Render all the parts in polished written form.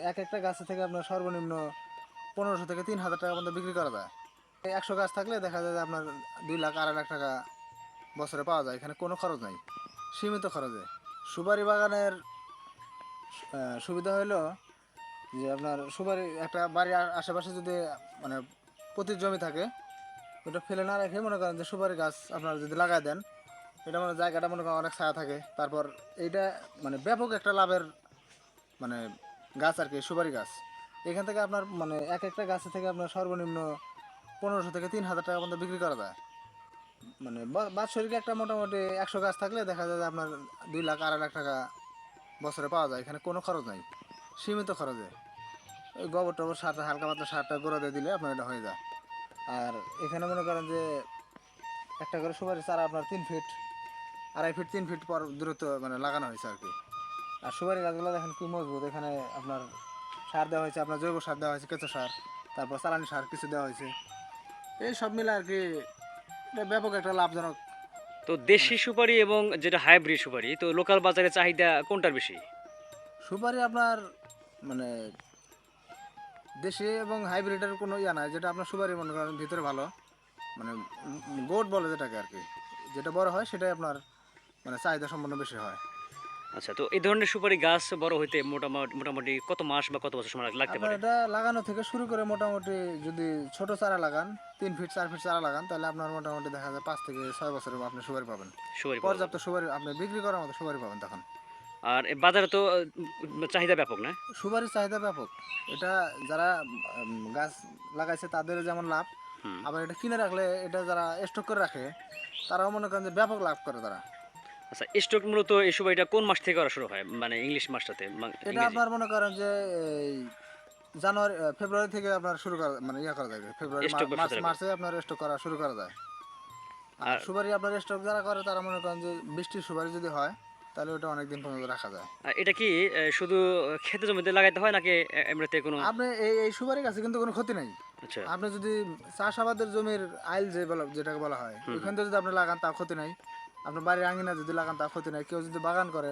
এক একটা গাছে থেকে আপনার সর্বনিম্ন 1500 থেকে 3000 টাকা পর্যন্ত বিক্রি করা যায়। 100 গাছ থাকলে দেখা যায় যে আপনার 2 লাখ 2.5 লাখ টাকা বছরে পাওয়া যায়। এখানে কোনো খরচ নাই, সীমিত খরচে। সুপারি বাগানের সুবিধা হলো যে আপনার সুপারি একটা বাড়ির আশেপাশে যদি মানে প্রতি জমি থাকে, ওটা ফেলে না রেখে মনে করেন যে সুপারি গাছ আপনারা যদি লাগাই দেন, এটা মানে জায়গাটা মনে করেন অনেক ছায়া থাকে। তারপর এইটা মানে ব্যাপক একটা লাভের মানে গাছ আর কি, সুপারি গাছ। এখান থেকে আপনার মানে এক একটা গাছে থেকে আপনার সর্বনিম্ন 1500 থেকে 3000 টাকা পর্যন্ত বিক্রি করা যায়। মানে বাৎসরিক একটা মোটামুটি 100 গাছ থাকলে দেখা যায় যে আপনার 2 লাখ 2.5 লাখ টাকা বছরে পাওয়া যায়। এখানে কোনো খরচ নাই, সীমিত খরচে। ওই গোবর টবর সারটা হালকা পাতলা সারটা গোড়া দিয়ে দিলে আপনার এটা হয়ে যায়। আর এখানে মনে করেন যে একটা করে সুপারি চারা আপনার 3 ফিট 2.5 ফিট 3 ফিট পর দূরত্ব মানে লাগানো হয়েছে আর কি। আর সুপারি গাছগুলো দেখেন কি মজবুত। এখানে আপনার সার দেওয়া হয়েছে, আপনার জৈব সার দেওয়া হয়েছে, কেঁচো সার, তারপর চালানি সার কিছু দেওয়া হয়েছে। এই সব মিলে আর কি এটা ব্যাপক একটা লাভজনক। তো দেশি সুপারি এবং যেটা হাইব্রিড সুপারি, তো লোকাল বাজারে চাহিদা কোনটার বেশি? সুপারি আপনার মানে দেশি এবং হাইব্রিডের কোনো ইয়া নাই। যেটা আপনার সুপারি মনে করেন ভিতরে ভালো, মানে গোট বলে যেটাকে আর কি, যেটা বড় হয় সেটাই আপনার মানে চাহিদা সম্পন্ন বেশি হয়। আচ্ছা, তো এই ধরনের সুপারি গাছ বড় হইতে মোটামুটি মোটামুটি কত মাস বা কত বছর সময় লাগতে আপনার পারে? এটা লাগানো থেকে শুরু করে মোটামুটি যদি ছোট চারা লাগান, 3 ফিট 4 ফিট চারা লাগান, তাহলে আপনার মোটামুটি দেখা যায় 5 থেকে 6 বছরে আপনি সুপারি পাবেন। সুপারি পাওয়া যাবে। পর্যাপ্ত সুপারি আপনি বিক্রি করার মতো সুপারি পাবেন তখন। আর এ বাজারে তো চাহিদা ব্যাপক না? সুপারির চাহিদা ব্যাপক। এটা যারা গাছ লাগাইছে তাদের যেমন লাভ, হুম। আবার এটা কিনে রাখলে এটা যারা স্টক করে রাখে তারাও মনে করেন যে ব্যাপক লাভ করে তারা। আচ্ছা, স্টক মূলত এই সুপারিটা কোন মাস থেকে করা শুরু হয়, মানে ইংলিশ মাসটাতে এটা ইংরেজি? আপনার মনে করেন যে এই জানুয়ারি ফেব্রুয়ারি থেকে আপনার শুরু করা মানে ইয়া করা যায়, ফেব্রুয়ারি স্টক ব্যবসা তারা করে। মার্চে আপনার স্টক করা শুরু করা যায়। আর আর সুপারি আপনার স্টক যারা করে তারা মনে করেন যে বৃষ্টির সুপারি যদি হয় তাহলে ওটা অনেক দিন পর্যন্ত রাখা যায়। আর এটা কি শুধু খেতে জমিতে লাগাইতে হয় নাকি এমনিতে কোনো? আপনি এই সুপারি গাছে কিন্তু কোনো ক্ষতি নেই। আচ্ছা। আপনি যদি চাষাবাদের জমির আইল যে যেটাকে বলা হয়, হুম ওইখান হুম। থেকে যদি আপনি লাগান তাও ক্ষতি নাই। আপনার বাড়ির আঙিনা যদি লাগান তাও ক্ষতি নাই। কেউ যদি বাগান করে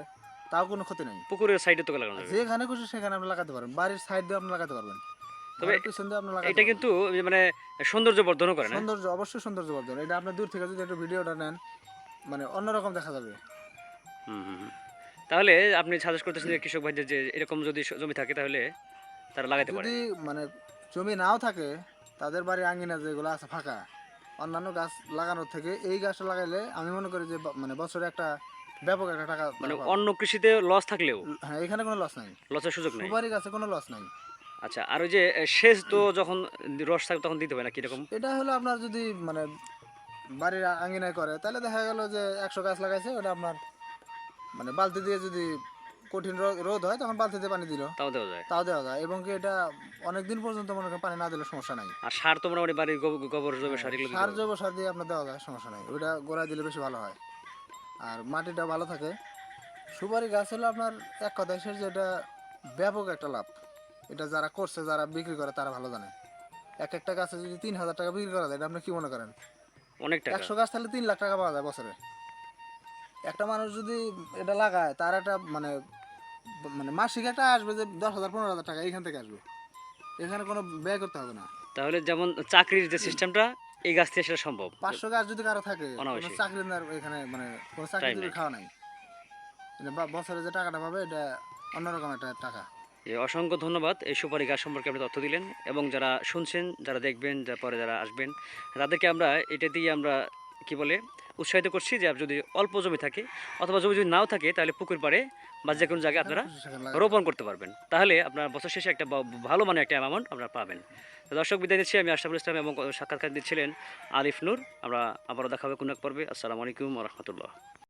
তাও কোনো ক্ষতি নাই। পুকুরের সাইডে তো লাগানো আর যাবে। যেখানে খুশি সেখানে আপনি লাগাতে পারেন, বাড়ির সাইড দিয়ে আপনি লাগাতে পারবেন, তবে ঘরের পিছন দিয়ে আপনি লাগাতে এটা পারবেন। কিন্তু মানে সৌন্দর্য বর্ধনও করে না? সৌন্দর্য অবশ্যই সৌন্দর্য বর্ধন। এটা আপনি দূর থেকে যদি একটু ভিডিওটা নেন মানে অন্যরকম দেখা যাবে। হুম হুম হুম। তাহলে আপনি সাজেস্ট করতেছেন যে কৃষক ভাইদের যে এরকম যদি জমি থাকে তাহলে তারা লাগাতে পারে। যদি মানে জমি নাও থাকে, তাদের বাড়ির আঙিনা যেগুলো আছে ফাঁকা, অন্যান্য গাছ লাগানোর থেকে এই গাছটা লাগাইলে আমি মনে করি যে মানে বছরে একটা ব্যাপক একটা টাকা মানে তারা পাবে। অন্য কৃষিতে লস থাকলেও হ্যাঁ, এখানে কোনো লস নাই, লসের সুযোগ নাই। সুপারি গাছে কোনো লস নাই। আচ্ছা, আর ওই যে সেচ তো যখন রস থাকে তখন দিতে হয় না কিরকম? এটা হলো আপনার যদি মানে বাড়ির আঙিনায় করে তাহলে দেখা গেল যে 100 গাছ লাগাইছে, ওটা আপনার মানে বালতি দিয়ে যদি কঠিন রোদ হয় তখন বালতি দিয়ে পানি দিল, তাও দেওয়া যায়। তাও দেওয়া যায়। এবং কি এটা অনেক দিন পর্যন্ত মনে করেন পানি না দিলে সমস্যা নাই। আর সার তো মোটামুটি বাড়ির গোবর জৈব হ্যাঁ, সার এগুলো দিতে সার হবে। জৈব সার দিয়ে আপনার দেওয়া যায়, সমস্যা নাই। ওইটা গোড়ায় দিলে বেশি ভালো হয় আর মাটিটা ভালো থাকে। সুপারি গাছ হলো আপনার এক কথায় শেষ যে এটা ব্যাপক একটা লাভ। এটা যারা করছে, যারা বিক্রি করে তারা ভালো জানে। এক একটা গাছে যদি 3000 টাকা বিক্রি করা যায়, এটা আপনি কি মনে করেন? অনেক টাকা। 100 গাছ তাহলে 3 লাখ টাকা পাওয়া যায় বছরে। একটা মানুষ যদি এটা লাগায় তার একটা মানে মানে মাসিক একটা আসবে যে 10,000 15,000 টাকা এইখান থেকে আসবে। এখানে কোনো ব্যয় করতে হবে না। তাহলে যেমন চাকরির যে সিস্টেমটা এই গাছ থেকে সেটা সম্ভব। 500 গাছ যদি কারো থাকে, কোনো অনাবশ্যক। চাকরিদার এখানে মানে কোনো টাইম চাকরিজীবী নেই। খাওয়া নাই। এটা বছরে যে টাকাটা পাবে এটা অন্যরকম একটা টাকা। অসংখ্য ধন্যবাদ এই সুপারি গাছ সম্পর্কে আপনি তথ্য দিলেন, এবং যারা শুনছেন, যারা দেখবেন, যার পরে যারা আসবেন, তাদেরকে আমরা এটা দিয়ে আমরা কি বলে উৎসাহিত করছি যে যদি অল্প জমি থাকে অথবা জমি যদি নাও থাকে তাহলে পুকুর পাড়ে বা যে কোনো জায়গায় যেখানে আপনারা খুশি সেখানে লাগাতে রোপণ পারবে। করতে পারবেন। তাহলে আপনার বছর শেষে একটা ভালো মানে একটা অ্যামাউন্ট আপনারা পাবেন। তো দর্শক বিদায় দিচ্ছি, আমি আশরাফুল ইসলাম এবং সাক্ষাৎকার দিচ্ছিলেন আরিফ নূর। আমরা আবারও দেখা হবে কোনো এক পর্বে। আসসালামু আলাইকুম ওয়া রাহমাতুল্লাহ।